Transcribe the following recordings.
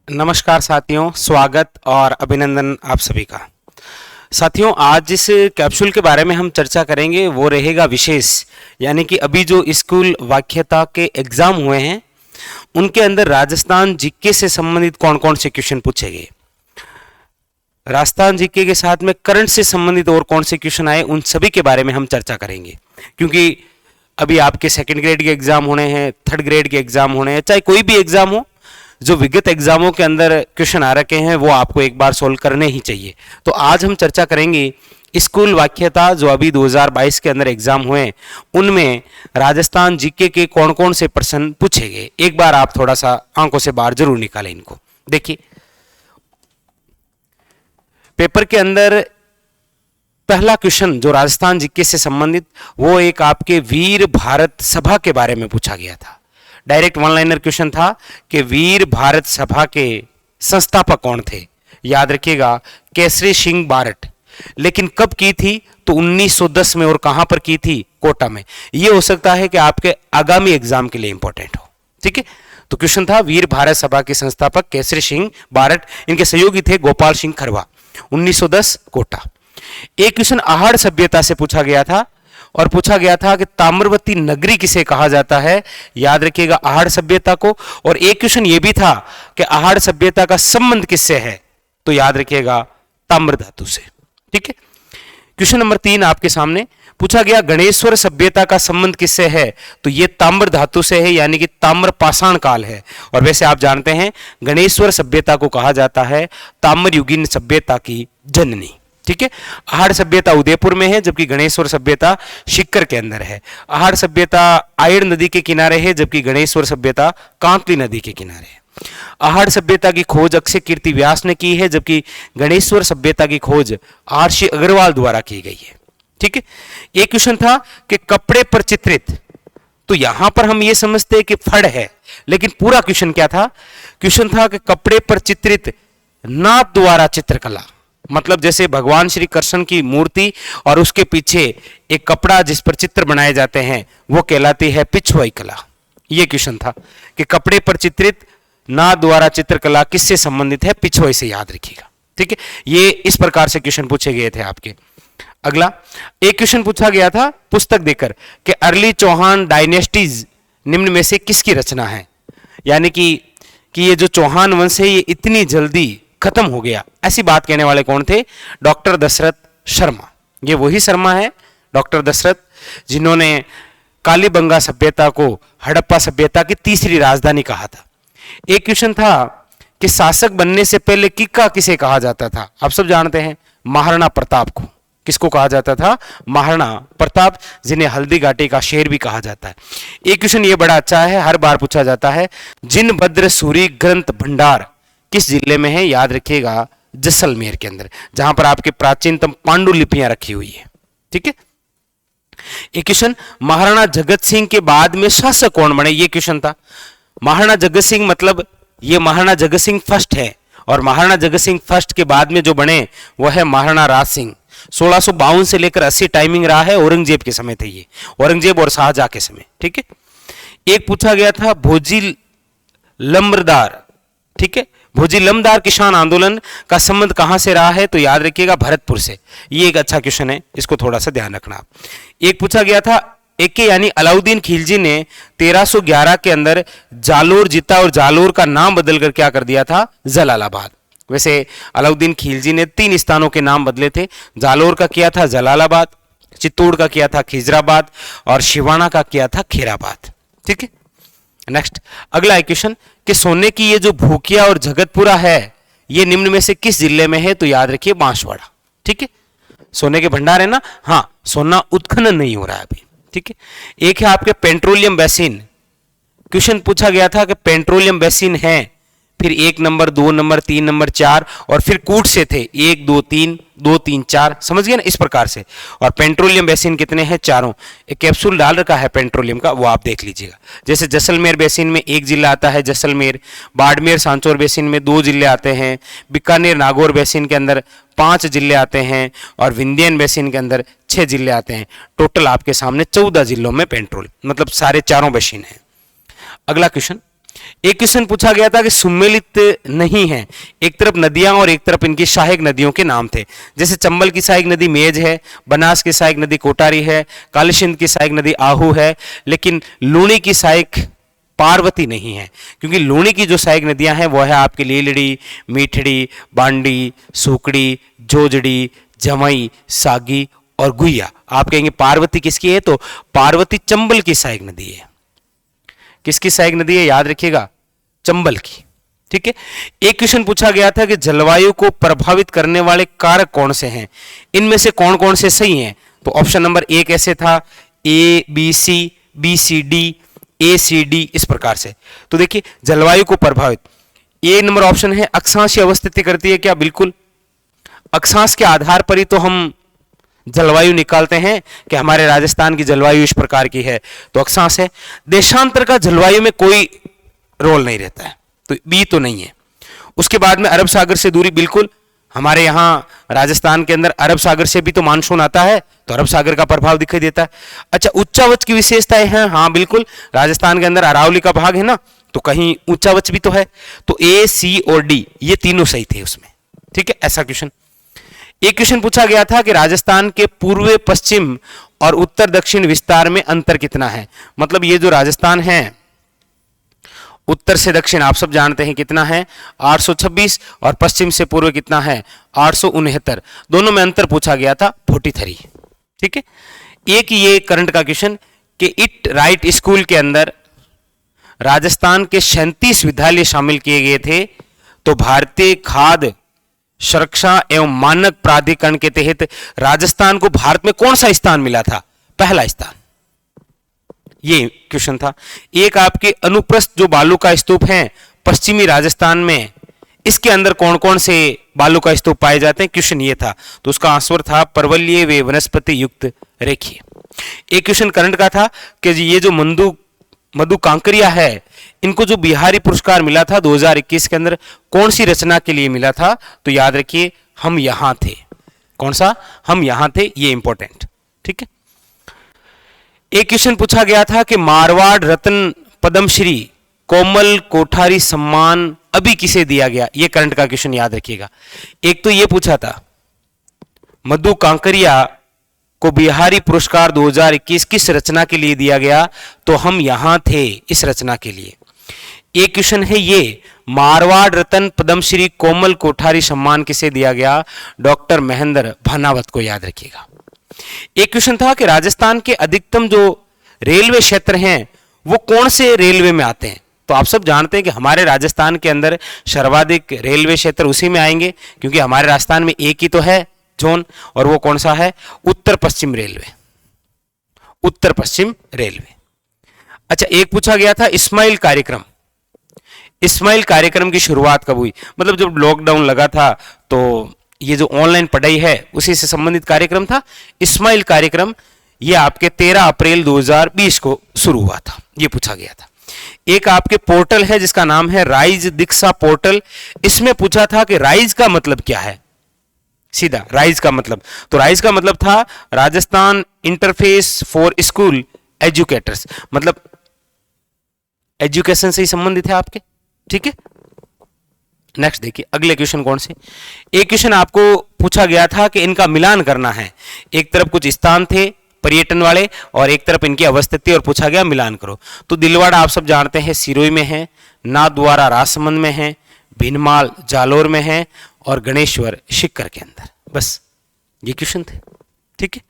नमस्कार साथियों, स्वागत और अभिनंदन आप सभी का। साथियों, आज जिस कैप्सूल के बारे में हम चर्चा करेंगे वो रहेगा विशेष, यानी कि अभी जो स्कूल वाक्यता के एग्जाम हुए हैं उनके अंदर राजस्थान जीके से संबंधित कौन कौन से क्वेश्चन पूछे गए, राजस्थान जीके के साथ में करंट से संबंधित और कौन से क्वेश्चन आए, उन सभी के बारे में हम चर्चा करेंगे। क्योंकि अभी आपके सेकंड ग्रेड के एग्जाम होने हैं, थर्ड ग्रेड के एग्जाम होने हैं, चाहे कोई भी एग्जाम हो, जो विगत एग्जामों के अंदर क्वेश्चन आ रखे हैं वो आपको एक बार सोल्व करने ही चाहिए। तो आज हम चर्चा करेंगे स्कूल वाक्यता जो अभी 2022 के अंदर एग्जाम हुए उनमें राजस्थान जीके के कौन कौन से प्रश्न पूछे गए। एक बार आप थोड़ा सा आंखों से बाहर जरूर निकालें इनको। देखिए, पेपर के अंदर पहला क्वेश्चन जो राजस्थान जीके से संबंधित वो एक आपके वीर भारत सभा के बारे में पूछा गया था। डायरेक्ट वन लाइनर क्वेश्चन था कि वीर भारत सभा के संस्थापक कौन थे। याद रखिएगा, केसरी सिंह बारट। लेकिन कब की थी तो 1910 में, और कहां पर की थी, कोटा में। यह हो सकता है कि आपके आगामी एग्जाम के लिए इंपॉर्टेंट हो। ठीक है, तो क्वेश्चन था वीर भारत सभा के संस्थापक केसरी सिंह बारट, इनके सहयोगी थे गोपाल सिंह खरवा। 1910 कोटा। एक क्वेश्चन आहड़ सभ्यता से पूछा गया था और पूछा गया था कि ताम्रवती नगरी किसे कहा जाता है। याद रखिएगा आहड़ सभ्यता को। और एक क्वेश्चन यह भी था कि आहड़ सभ्यता का संबंध किससे है, तो याद रखिएगा ताम्र धातु से। ठीक है, क्वेश्चन नंबर 3 आपके सामने पूछा गया गणेश्वर सभ्यता का संबंध किससे है, तो यह ताम्र धातु से है, यानी कि ताम्र पाषाण काल है। और वैसे आप जानते हैं गणेश्वर सभ्यता को कहा जाता है ताम्रयुगीन सभ्यता की जननी। ठीक है, आहड़ सभ्यता उदयपुर में है, जबकि गणेश्वर सभ्यता सिक्कर के अंदर है। आहड़ सभ्यता आयड़ नदी के किनारे है, जबकि गणेश्वर सभ्यता कांतली नदी के किनारे है। आहड़ सभ्यता की खोज अक्षय कीर्ति व्यास ने की है, जबकि गणेश्वर सभ्यता की खोज आरसी अग्रवाल द्वारा की गई है। ठीक है, एक क्वेश्चन था कि कपड़े पर चित्रित, तो यहां पर हम ये समझते हैं कि फड़ है, लेकिन पूरा क्वेश्चन क्या था, क्वेश्चन था कि कपड़े पर चित्रित नाथ द्वारा चित्रकला, मतलब जैसे भगवान श्री कृष्ण की मूर्ति और उसके पीछे एक कपड़ा जिस पर चित्र बनाए जाते हैं वो कहलाती है पिछवाई कला। ये क्वेश्चन था कि कपड़े पर चित्रित नाथ द्वारा चित्रकला किससे संबंधित है, पिछवाई से। याद रखिएगा। ठीक है, ये इस प्रकार से क्वेश्चन पूछे गए थे आपके। अगला एक क्वेश्चन पूछा गया था पुस्तक देकर कि अर्ली चौहान डायनेस्टीज निम्न में से किसकी रचना है, यानी कि ये जो चौहान वंश है ये इतनी जल्दी खत्म हो गया, ऐसी बात कहने वाले कौन थे, डॉक्टर दशरथ शर्मा। ये वही शर्मा है, डॉक्टर दशरथ, जिन्होंने कालीबंगा सभ्यता को हड़प्पा सभ्यता की तीसरी राजधानी कहा था। एक क्वेश्चन था कि शासक बनने से पहले किक्का किसे कहा जाता था। आप सब जानते हैं महाराणा प्रताप को। किसको कहा जाता था, महाराणा प्रताप, जिन्हें हल्दी घाटी का शेर भी कहा जाता है। एक क्वेश्चन ये बड़ा अच्छा है, हर बार पूछा जाता है, जिनभद्र सूरी ग्रंथ भंडार किस जिले में है। याद रखिएगा जैसलमेर के अंदर, जहां पर आपके प्राचीनतम पांडुलिपियां रखी हुई है। ठीक है, एक क्वेश्चन महाराणा जगत सिंह के बाद में शासक कौन बने, ये क्वेश्चन था। महाराणा जगत सिंह मतलब ये महाराणा जगत सिंह फर्स्ट है, और महाराणा जगत सिंह फर्स्ट के बाद में जो बने वह है महाराणा राज सिंह। 1652 से लेकर 80 टाइमिंग रहा है, औरंगजेब के समय थे ये, औरंगजेब और शाहजहां के समय। ठीक है, एक पूछा गया था भोजी लम्बरदार। ठीक है, भोजी लम्बरदार किसान आंदोलन का संबंध कहां से रहा है, तो याद रखिएगा भरतपुर से। ये एक अच्छा क्वेश्चन है, इसको थोड़ा सा ध्यान रखना। एक पूछा गया था एके यानी अलाउद्दीन खिलजी ने 1311 के अंदर जालोर जीता और जालोर का नाम बदलकर क्या कर दिया था, जलालाबाद। वैसे अलाउद्दीन खिलजी ने 3 स्थानों के नाम बदले थे, जालोर का किया था जलालाबाद, चित्तौड़ का किया था खिजराबाद, और शिवाना का किया था खीराबाद। ठीक है, नेक्स्ट अगला क्वेश्चन कि सोने की ये जो भूकिया और जगतपुरा है ये निम्न में से किस जिले में है, तो याद रखिए बांसवाड़ा। ठीक है, सोने के भंडार है ना, हाँ, सोना उत्खनन नहीं हो रहा है अभी। ठीक है, एक है आपके पेट्रोलियम बेसिन। क्वेश्चन पूछा गया था कि पेट्रोलियम बेसिन है, फिर 1 नंबर 2 नंबर 3 नंबर 4, और फिर कूट से थे 1 2 3 2 3 4, समझ गए ना, इस प्रकार से। और पेट्रोलियम बेसिन कितने हैं, चारों। एक कैप्सूल डाल रखा है पेट्रोलियम का, वो आप देख लीजिएगा। जैसे जैसलमेर बेसिन में 1 जिला आता है जैसलमेर, बाड़मेर सांचौर बेसिन में 2 जिले आते हैं, बीकानेर नागौर बेसिन के अंदर 5 जिले आते हैं, और विंध्यन बेसिन के अंदर 6 जिले आते हैं। टोटल आपके सामने 14 जिलों में पेट्रोल, मतलब सारे चारों बेसिन हैं। अगला क्वेश्चन एक क्वेश्चन पूछा गया था कि सुमेलित नहीं है, एक तरफ नदियां और एक तरफ इनकी सहायक नदियों के नाम थे। जैसे चंबल की सहायक नदी मेज है, बनास की सहायक नदी कोटारी है, कालीसिंध की सहायक नदी आहू है, लेकिन लूणी की सहायक पार्वती नहीं है, क्योंकि लूणी की जो सहायक नदियां हैं वो है आपकी लीलड़ी, मीठड़ी, बांडी, सूकड़ी, जोजड़ी, जमई, सागी और गुइया। आप कहेंगे पार्वती किसकी है, तो पार्वती चंबल की सहायक नदी है। किसकी सहायक नदी है, याद रखिएगा, चंबल की। ठीक है। एक क्वेश्चन पूछा गया था कि जलवायु को प्रभावित करने वाले कारक कौन से हैं, इनमें से कौन कौन से सही हैं। तो ऑप्शन नंबर ए कैसे था, A B C, B C D, A C D, इस प्रकार से। तो देखिए जलवायु को प्रभावित, ए नंबर ऑप्शन है अक्षांश अवस्थिति करती है क्या, बिल्कुल। अक्षांश के आधार पर ही तो हम जलवायु निकालते हैं कि हमारे राजस्थान की जलवायु इस प्रकार की है, तो अक्षांश है। देशांतर का जलवायु में कोई रोल नहीं रहता है, तो बी तो नहीं है। उसके बाद में अरब सागर से दूरी, बिल्कुल, हमारे यहाँ राजस्थान के अंदर अरब सागर से भी तो मानसून आता है, तो अरब सागर का प्रभाव दिखाई देता है। अच्छा, उच्चावच की विशेषताएं हैं, हाँ बिल्कुल, राजस्थान के अंदर अरावली का भाग है ना, तो कहीं उच्चावच भी तो है। तो ए सी और डी ये तीनों सही थे उसमें। ठीक है, ऐसा क्वेश्चन। एक क्वेश्चन पूछा गया था कि राजस्थान के पूर्व पश्चिम और उत्तर दक्षिण विस्तार में अंतर कितना है। मतलब ये जो राजस्थान है उत्तर से दक्षिण आप सब जानते हैं कितना है, 826, और पश्चिम से पूर्व कितना है, 869। दोनों में अंतर पूछा गया था 43। ठीक है। एक ये करंट का क्वेश्चन कि इट राइट स्कूल के अंदर राजस्थान के 37 विद्यालय शामिल किए गए थे, तो भारतीय खाद्य सुरक्षा एवं मानक प्राधिकरण के तहत राजस्थान को भारत में कौन सा स्थान मिला था, पहला स्थान। ये क्वेश्चन था। एक आपके अनुप्रस्थ जो बालू का स्तूप है पश्चिमी राजस्थान में, इसके अंदर कौन कौन से बालू का स्तूप पाए जाते हैं, क्वेश्चन ये था। तो उसका आंसर था पर्वतीय व वनस्पति युक्त रेखीय। एक क्वेश्चन करंट का था कि ये जो मधु कांकरिया है, इनको जो बिहारी पुरस्कार मिला था 2021 के अंदर, कौन सी रचना के लिए मिला था, तो याद रखिए हम यहां थे। कौन सा, हम यहां थे, ये इंपॉर्टेंट। ठीक है। एक क्वेश्चन पूछा गया था कि मारवाड़ रत्न पद्मश्री कोमल कोठारी सम्मान अभी किसे दिया गया, ये करंट का क्वेश्चन याद रखिएगा। एक तो ये पूछा था मधु कांकरिया को बिहारी पुरस्कार 2021 किस रचना के लिए दिया गया, तो हम यहां थे इस रचना के लिए। एक क्वेश्चन है ये मारवाड़ रत्न पद्मश्री कोमल कोठारी सम्मान किसे दिया गया, डॉक्टर महेंद्र भानावत को, याद रखिएगा। एक क्वेश्चन था कि राजस्थान के अधिकतम जो रेलवे क्षेत्र हैं वो कौन से रेलवे में आते हैं। तो आप सब जानते हैं कि हमारे राजस्थान के अंदर सर्वाधिक रेलवे क्षेत्र उसी में आएंगे, क्योंकि हमारे राजस्थान में एक ही तो है जोन, और वो कौन सा है, उत्तर पश्चिम रेलवे। उत्तर पश्चिम रेलवे। अच्छा, एक पूछा गया था इस्माइल कार्यक्रम, इस्माइल कार्यक्रम की शुरुआत कब हुई। मतलब जब लॉकडाउन लगा था तो ये जो ऑनलाइन पढ़ाई है उसी से संबंधित कार्यक्रम था इस्माइल कार्यक्रम। ये आपके 13 अप्रैल 2020 को शुरू हुआ था, ये पूछा गया था। एक आपके पोर्टल है जिसका नाम है राइज दीक्षा पोर्टल। इसमें पूछा था कि राइज का मतलब क्या है, सीधा राइज का मतलब, तो राइज का मतलब था Rajasthan interface for school educators, मतलब एजुकेशन से ही संबंधित है आपके। ठीक है। नेक्स्ट देखिए अगले क्वेश्चन कौन से। एक क्वेश्चन आपको पूछा गया था कि इनका मिलान करना है। एक तरफ कुछ स्थान थे पर्यटन वाले और एक तरफ इनकी अवस्थिति, और पूछा गया मिलान करो। तो दिलवाड़ा आप सब जानते हैं सिरोही में है, नाथद्वारा राजसमंद में है, भीनमाल जालोर में है, और गणेश्वर सिक्कर के अंदर। बस ये क्वेश्चन थे। ठीक है।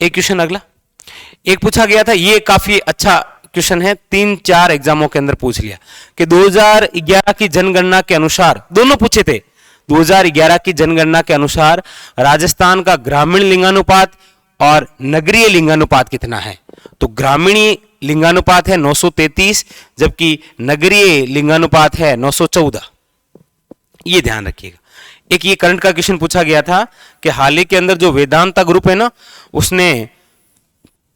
एक क्वेश्चन अगला एक पूछा गया था, ये काफी अच्छा क्वेश्चन है, 3-4 एग्जामों के अंदर पूछ लिया कि 2011 की जनगणना के अनुसार, दोनों पूछे थे, 2011 की जनगणना के अनुसार राजस्थान का ग्रामीण लिंगानुपात और नगरीय लिंगानुपात कितना है। तो ग्रामीण लिंगानुपात है 933, जबकि नगरीय लिंगानुपात है 914। ये ध्यान रखिएगा। एक ये करंट का क्वेश्चन पूछा गया था कि हाल ही के अंदर जो वेदांता ग्रुप है ना, उसने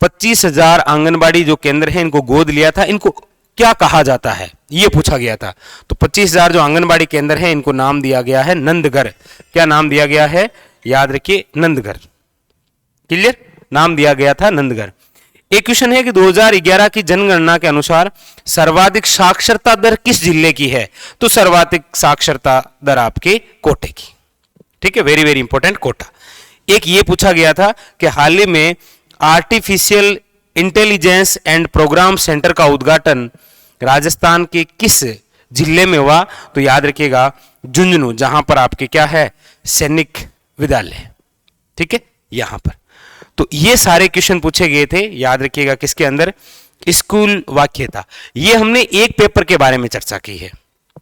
25,000 आंगनबाड़ी जो केंद्र है इनको गोद लिया था, इनको क्या कहा जाता है, ये पूछा गया था। तो 25,000 जो आंगनबाड़ी केंद्र है इनको नाम दिया गया है नंदघर। क्या नाम दिया गया है, याद रखिए नंदघर। क्लियर, नाम दिया गया था नंदघर। एक क्वेश्चन है कि 2011 की जनगणना के अनुसार सर्वाधिक साक्षरता दर किस जिले की है? तो सर्वाधिक साक्षरता दर आपके कोटे की। ठीक है, वेरी वेरी इंपॉर्टेंट, कोटा। एक ये पूछा गया था कि हाल ही में artificial intelligence and program centre का उद्घाटन राजस्थान के किस जिले में हुआ? तो याद रखिएगा झुंझुनू, जहां पर आपके क्या है, सैनिक विद्यालय। ठीक है, यहां पर। तो ये सारे क्वेश्चन पूछे गए थे, याद रखिएगा किसके अंदर, स्कूल वाक्यता। ये हमने एक पेपर के बारे में चर्चा की है।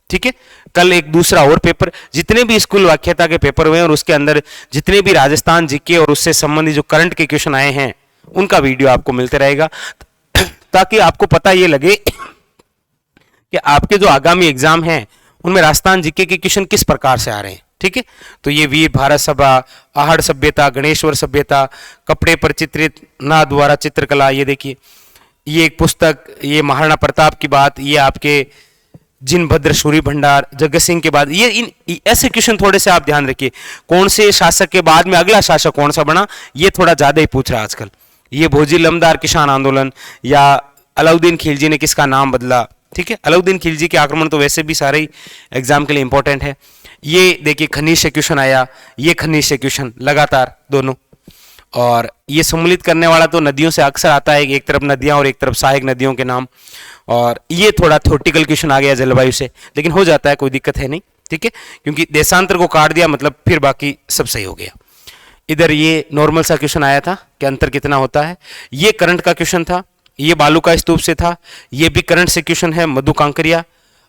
ठीक है, कल एक दूसरा और पेपर, जितने भी स्कूल वाक्यता के पेपर हुए और उसके अंदर जितने भी राजस्थान जीके और उससे संबंधित जो करंट के क्वेश्चन आए हैं उनका वीडियो आपको मिलते रहेगा, ताकि आपको पता ये लगे कि आपके जो आगामी एग्जाम हैं उनमें राजस्थान जीके के क्वेश्चन किस प्रकार से आ रहे हैं। ठीक है, तो ये वीर भारत सभा, आहड़ सभ्यता, गणेश्वर सभ्यता, कपड़े पर चित्रित ना द्वारा चित्रकला, ये देखिए ये एक पुस्तक, ये महाराणा प्रताप की बात, ये आपके जिनभद्र सूरी भंडार, जगत सिंह के बाद, ये ऐसे क्वेश्चन थोड़े से आप ध्यान रखिए। कौन से शासक के बाद में अगला शासक कौन सा बना, ये थोड़ा ज्यादा ही पूछ रहा है आजकल। ये भोजी लमदार किसान आंदोलन, या अलाउद्दीन खिलजी ने किसका नाम बदला। ठीक है, अलाउद्दीन खिलजी के आक्रमण तो वैसे भी सारे ही एग्जाम के लिए इंपॉर्टेंट है। ये देखिए खनिज से क्वेश्चन आया, ये खनिज से क्वेश्चन लगातार दोनों। और ये सम्मिलित करने वाला तो नदियों से अक्सर आता है, एक तरफ नदियां और एक तरफ सहायक नदियों के नाम। और ये थोड़ा थ्योरेटिकल क्वेश्चन आ गया जलवायु से, लेकिन हो जाता है, कोई दिक्कत है नहीं। ठीक है, क्योंकि देशांतर को काट दिया मतलब फिर बाकी सब सही हो गया। इधर ये नॉर्मल सा क्वेश्चन आया था कि अंतर कितना होता है, ये करंट का क्वेश्चन था, ये बालू का स्तूप से था, ये भी करंट से क्वेश्चन है, मधु कांकरिया।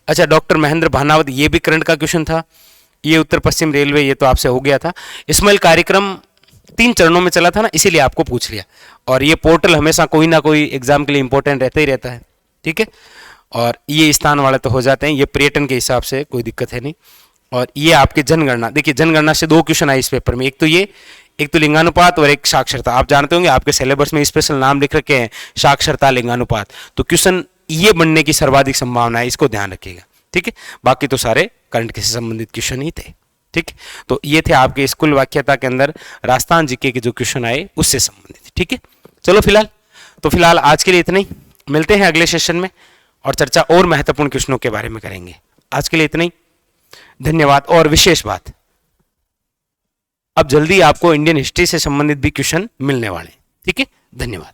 अच्छा, डॉक्टर महेंद्र भानावत, ये भी करंट का क्वेश्चन था। ये उत्तर पश्चिम रेलवे, ये तो आपसे हो गया था। इस्माइल कार्यक्रम 3 चरणों में चला था ना, इसीलिए आपको पूछ लिया। और ये पोर्टल हमेशा कोई ना कोई एग्जाम के लिए इंपॉर्टेंट रहता ही रहता है। ठीक है, और ये स्थान वाले तो हो जाते हैं, ये पर्यटन के हिसाब से कोई दिक्कत है नहीं। और ये आपके जनगणना, देखिए जनगणना से 2 क्वेश्चन आए इस पेपर में, एक तो लिंगानुपात और एक साक्षरता। आप जानते होंगे आपके सिलेबस में स्पेशल नाम लिख रखे हैं, साक्षरता, लिंगानुपात। तो क्वेश्चन ये बनने की सर्वाधिक संभावना है, इसको ध्यान रखिएगा। ठीक है, बाकी तो सारे करंट के से संबंधित क्वेश्चन ही थे। ठीक, तो ये थे आपके स्कूल वाक्यता के अंदर राजस्थान जीके के जो क्वेश्चन आए उससे संबंधित। ठीक है, चलो फिलहाल आज के लिए इतना ही। मिलते हैं अगले सेशन में और चर्चा और महत्वपूर्ण क्वेश्चनों के बारे में करेंगे। आज के लिए इतना ही, धन्यवाद। और विशेष बात, अब जल्दी आपको इंडियन हिस्ट्री से संबंधित भी क्वेश्चन मिलने वाले हैं। ठीक है, धन्यवाद।